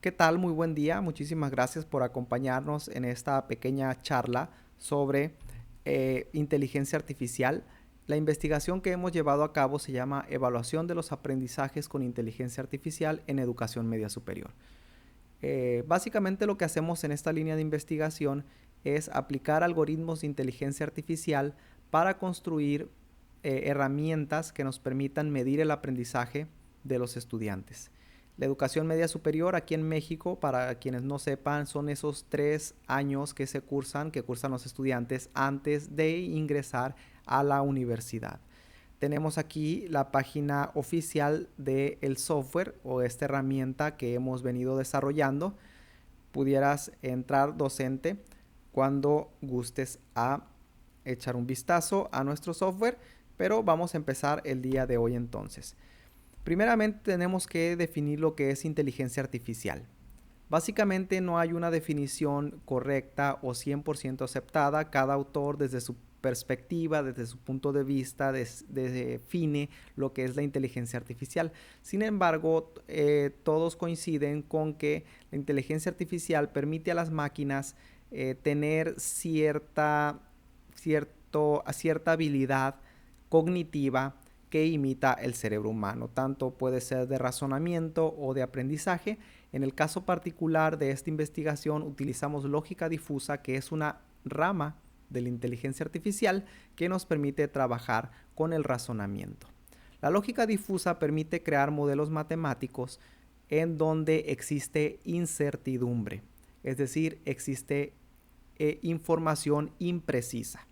¿Qué tal? Muy buen día. Muchísimas gracias por acompañarnos en esta pequeña charla sobre inteligencia artificial. La investigación que hemos llevado a cabo se llama Evaluación de los aprendizajes con inteligencia artificial en educación media superior. Básicamente lo que hacemos en esta línea de investigación es aplicar algoritmos de inteligencia artificial para construir herramientas que nos permitan medir el aprendizaje de los estudiantes. La educación media superior aquí en México, para quienes no sepan, son esos 3 años que cursan los estudiantes antes de ingresar a la universidad. Tenemos aquí la página oficial del software o esta herramienta que hemos venido desarrollando. Pudieras entrar, docente, cuando gustes a echar un vistazo a nuestro software, pero vamos a empezar el día de hoy entonces. Primeramente tenemos que definir lo que es inteligencia artificial. Básicamente no hay una definición correcta o 100% aceptada. Cada autor desde su perspectiva, desde su punto de vista, define lo que es la inteligencia artificial. Sin embargo, todos coinciden con que la inteligencia artificial permite a las máquinas tener cierta habilidad cognitiva que imita el cerebro humano. Tanto puede ser de razonamiento o de aprendizaje. En el caso particular de esta investigación utilizamos lógica difusa, que es una rama de la inteligencia artificial que nos permite trabajar con el razonamiento. La lógica difusa permite crear modelos matemáticos en donde existe incertidumbre, es decir, existe información imprecisa.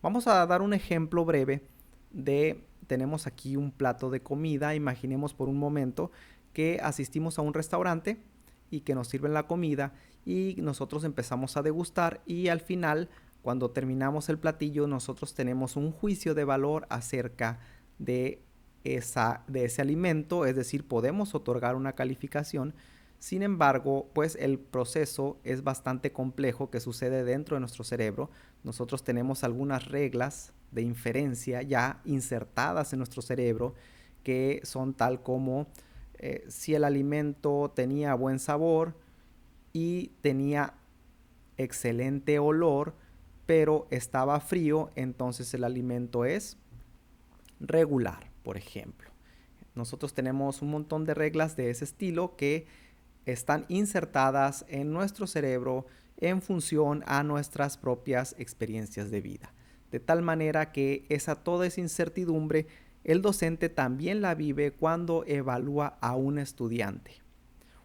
Vamos a dar un ejemplo breve tenemos aquí un plato de comida. Imaginemos por un momento que asistimos a un restaurante y que nos sirven la comida y nosotros empezamos a degustar, y al final, cuando terminamos el platillo, nosotros tenemos un juicio de valor acerca de ese alimento, es decir, podemos otorgar una calificación. Sin embargo, pues el proceso es bastante complejo que sucede dentro de nuestro cerebro. Nosotros tenemos algunas reglas de inferencia ya insertadas en nuestro cerebro, que son tal como si el alimento tenía buen sabor y tenía excelente olor, pero estaba frío, entonces el alimento es regular, por ejemplo. Nosotros tenemos un montón de reglas de ese estilo que están insertadas en nuestro cerebro en función a nuestras propias experiencias de vida. De tal manera que toda esa incertidumbre, el docente también la vive cuando evalúa a un estudiante.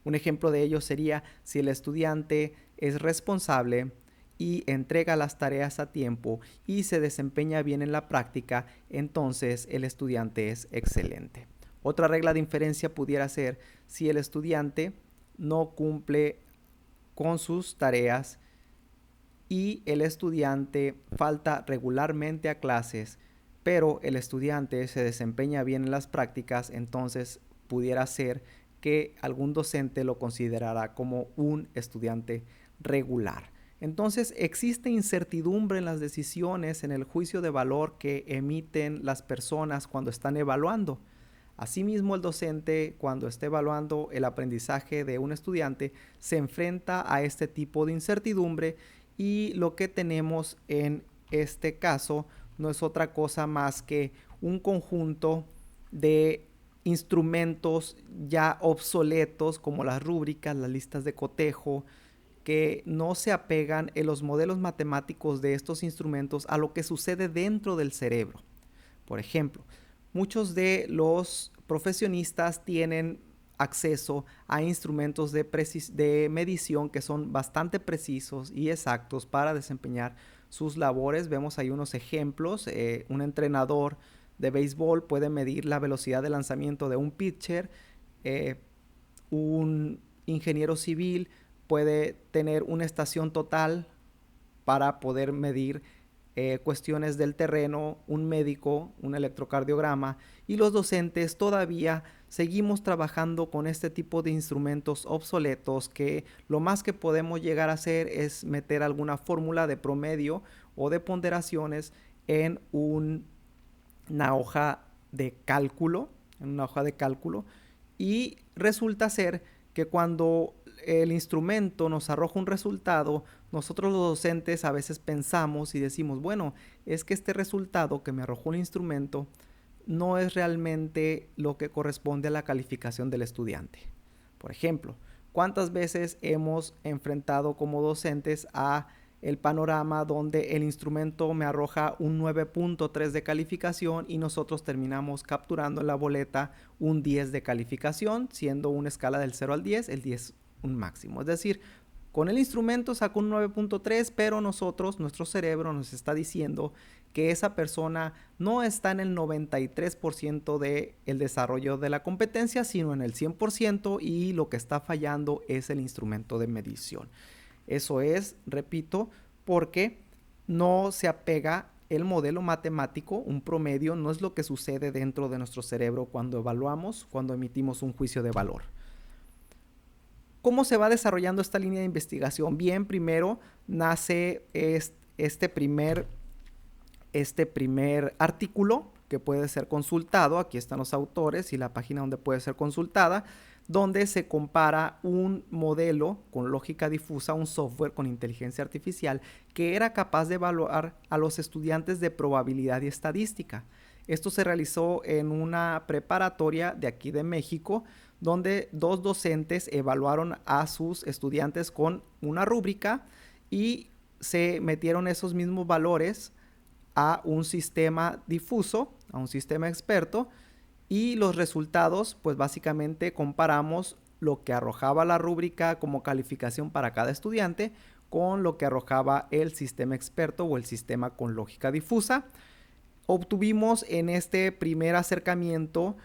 Un ejemplo de ello sería si el estudiante es responsable y entrega las tareas a tiempo y se desempeña bien en la práctica, entonces el estudiante es excelente. Otra regla de inferencia pudiera ser si el estudiante no cumple con sus tareas y el estudiante falta regularmente a clases, pero el estudiante se desempeña bien en las prácticas, entonces pudiera ser que algún docente lo considerará como un estudiante regular. Entonces existe incertidumbre en las decisiones, en el juicio de valor que emiten las personas cuando están evaluando. Asimismo, el docente, cuando está evaluando el aprendizaje de un estudiante, se enfrenta a este tipo de incertidumbre, y lo que tenemos en este caso no es otra cosa más que un conjunto de instrumentos ya obsoletos como las rúbricas, las listas de cotejo, que no se apegan en los modelos matemáticos de estos instrumentos a lo que sucede dentro del cerebro. Por ejemplo, muchos de los profesionistas tienen acceso a instrumentos de medición que son bastante precisos y exactos para desempeñar sus labores. Vemos ahí unos ejemplos. Un entrenador de béisbol puede medir la velocidad de lanzamiento de un pitcher. Un ingeniero civil puede tener una estación total para poder medir cuestiones del terreno, un médico, un electrocardiograma, y los docentes todavía seguimos trabajando con este tipo de instrumentos obsoletos que lo más que podemos llegar a hacer es meter alguna fórmula de promedio o de ponderaciones en una hoja de cálculo, y resulta ser que cuando el instrumento nos arroja un resultado, nosotros los docentes a veces pensamos y decimos, bueno, es que este resultado que me arrojó el instrumento no es realmente lo que corresponde a la calificación del estudiante. Por ejemplo, ¿cuántas veces hemos enfrentado como docentes a el panorama donde el instrumento me arroja un 9.3 de calificación y nosotros terminamos capturando en la boleta un 10 de calificación, siendo una escala del 0 al 10, el 10 un máximo? Es decir, con el instrumento saco un 9.3, pero nuestro cerebro nos está diciendo que esa persona no está en el 93% del desarrollo de la competencia, sino en el 100%, y lo que está fallando es el instrumento de medición. Eso es, repito, porque no se apega el modelo matemático, un promedio, no es lo que sucede dentro de nuestro cerebro cuando evaluamos, cuando emitimos un juicio de valor. ¿Cómo se va desarrollando esta línea de investigación? Bien, primero nace este primer artículo que puede ser consultado. Aquí están los autores y la página donde puede ser consultada, donde se compara un modelo con lógica difusa, un software con inteligencia artificial que era capaz de evaluar a los estudiantes de probabilidad y estadística. Esto se realizó en una preparatoria de aquí de México, donde 2 docentes evaluaron a sus estudiantes con una rúbrica y se metieron esos mismos valores a un sistema difuso, a un sistema experto, y los resultados, pues básicamente comparamos lo que arrojaba la rúbrica como calificación para cada estudiante con lo que arrojaba el sistema experto o el sistema con lógica difusa. Obtuvimos en este primer acercamiento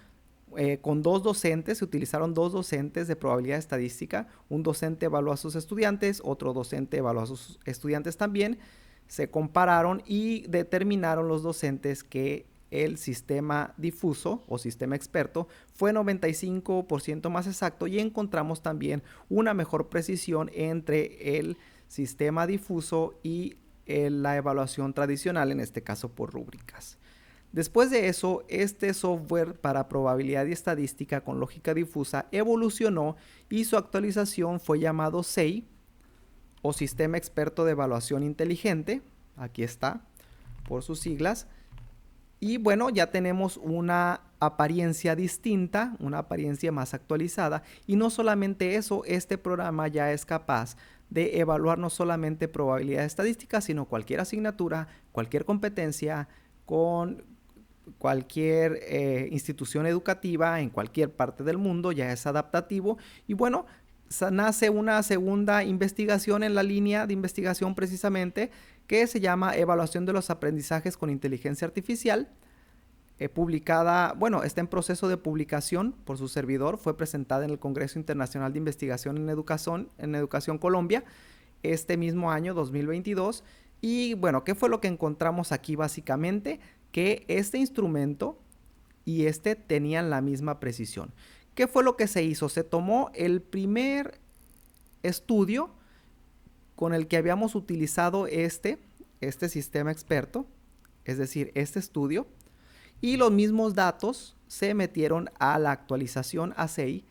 con 2 docentes, se utilizaron 2 docentes de probabilidad estadística. Un docente evaluó a sus estudiantes, otro docente evaluó a sus estudiantes también. Se compararon y determinaron los docentes que el sistema difuso o sistema experto fue 95% más exacto, y encontramos también una mejor precisión entre el sistema difuso y la evaluación tradicional, en este caso por rúbricas. Después de eso, este software para probabilidad y estadística con lógica difusa evolucionó y su actualización fue llamado SEI, o Sistema Experto de Evaluación Inteligente. Aquí está, por sus siglas. Y bueno, ya tenemos una apariencia distinta, una apariencia más actualizada. Y no solamente eso, este programa ya es capaz de evaluar no solamente probabilidad estadística, sino cualquier asignatura, cualquier competencia, con cualquier institución educativa en cualquier parte del mundo. Ya es adaptativo. Y bueno, nace una segunda investigación en la línea de investigación precisamente, que se llama Evaluación de los aprendizajes con inteligencia artificial, publicada, bueno, está en proceso de publicación por su servidor. Fue presentada en el Congreso Internacional de Investigación en Educación Colombia, este mismo año 2022. Y bueno, ¿qué fue lo que encontramos aquí básicamente? Que este instrumento y este tenían la misma precisión. ¿Qué fue lo que se hizo? Se tomó el primer estudio con el que habíamos utilizado este sistema experto, es decir, este estudio, y los mismos datos se metieron a la actualización a SEI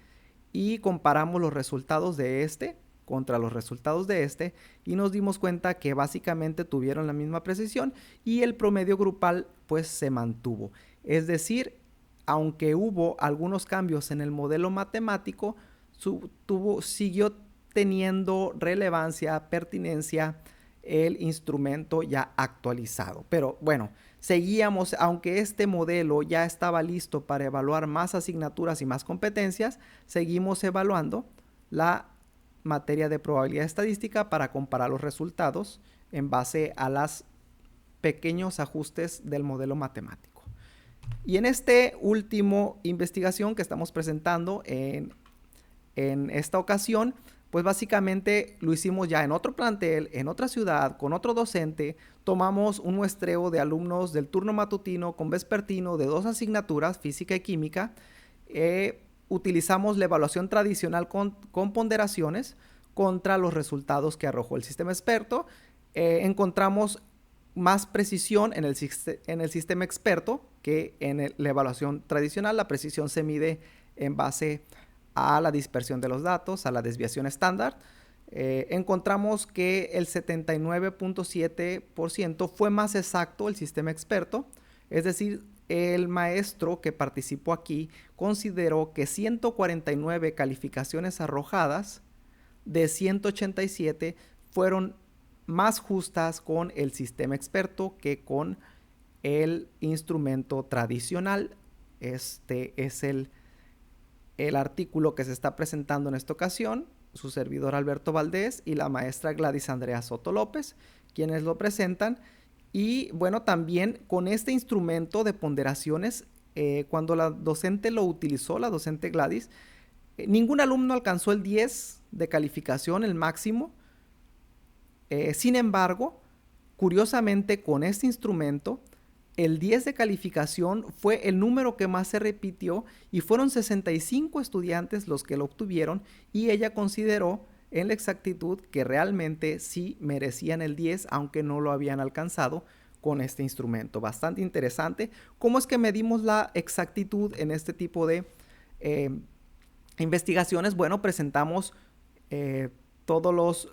y comparamos los resultados de este contra los resultados de este, y nos dimos cuenta que básicamente tuvieron la misma precisión y el promedio grupal pues se mantuvo. Es decir, aunque hubo algunos cambios en el modelo matemático, siguió teniendo relevancia, pertinencia el instrumento ya actualizado. Pero bueno, seguíamos, aunque este modelo ya estaba listo para evaluar más asignaturas y más competencias, seguimos evaluando la materia de probabilidad estadística para comparar los resultados en base a los pequeños ajustes del modelo matemático. Y en este último investigación que estamos presentando en esta ocasión, pues básicamente lo hicimos ya en otro plantel, en otra ciudad, con otro docente. Tomamos un muestreo de alumnos del turno matutino con vespertino de 2 asignaturas, física y química. Utilizamos la evaluación tradicional con ponderaciones contra los resultados que arrojó el sistema experto. Encontramos más precisión en el sistema experto que en la evaluación tradicional. La precisión se mide en base a la dispersión de los datos, a la desviación estándar, encontramos que el 79.7% fue más exacto el sistema experto, es decir, el maestro que participó aquí consideró que 149 calificaciones arrojadas de 187 fueron más justas con el sistema experto que con el instrumento tradicional. Este es el artículo que se está presentando en esta ocasión, su servidor Alberto Valdés y la maestra Gladys Andrea Soto López, quienes lo presentan. Y bueno, también con este instrumento de ponderaciones, cuando la docente lo utilizó, la docente Gladys, ningún alumno alcanzó el 10 de calificación, el máximo. Sin embargo, curiosamente, con este instrumento, el 10 de calificación fue el número que más se repitió y fueron 65 estudiantes los que lo obtuvieron, y ella consideró en la exactitud que realmente sí merecían el 10 aunque no lo habían alcanzado con este instrumento. Bastante interesante. ¿Cómo es que medimos la exactitud en este tipo de investigaciones? Bueno, presentamos todos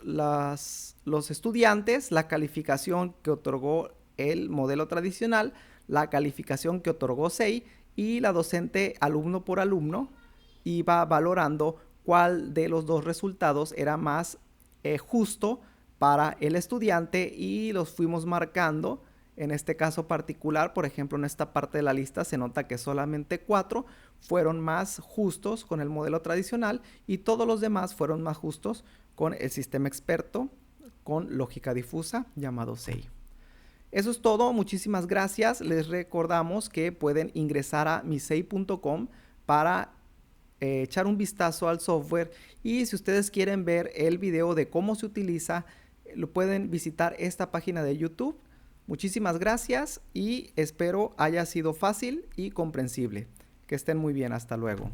los estudiantes, la calificación que otorgó el modelo tradicional, la calificación que otorgó SEI, y la docente alumno por alumno iba valorando cuál de los dos resultados era más justo para el estudiante, y los fuimos marcando. En este caso particular, por ejemplo, en esta parte de la lista se nota que solamente 4 fueron más justos con el modelo tradicional y todos los demás fueron más justos con el sistema experto con lógica difusa llamado SEI. Eso es todo, muchísimas gracias. Les recordamos que pueden ingresar a misei.com para echar un vistazo al software, y si ustedes quieren ver el video de cómo se utiliza, lo pueden visitar esta página de YouTube. Muchísimas gracias y espero haya sido fácil y comprensible. Que estén muy bien, hasta luego.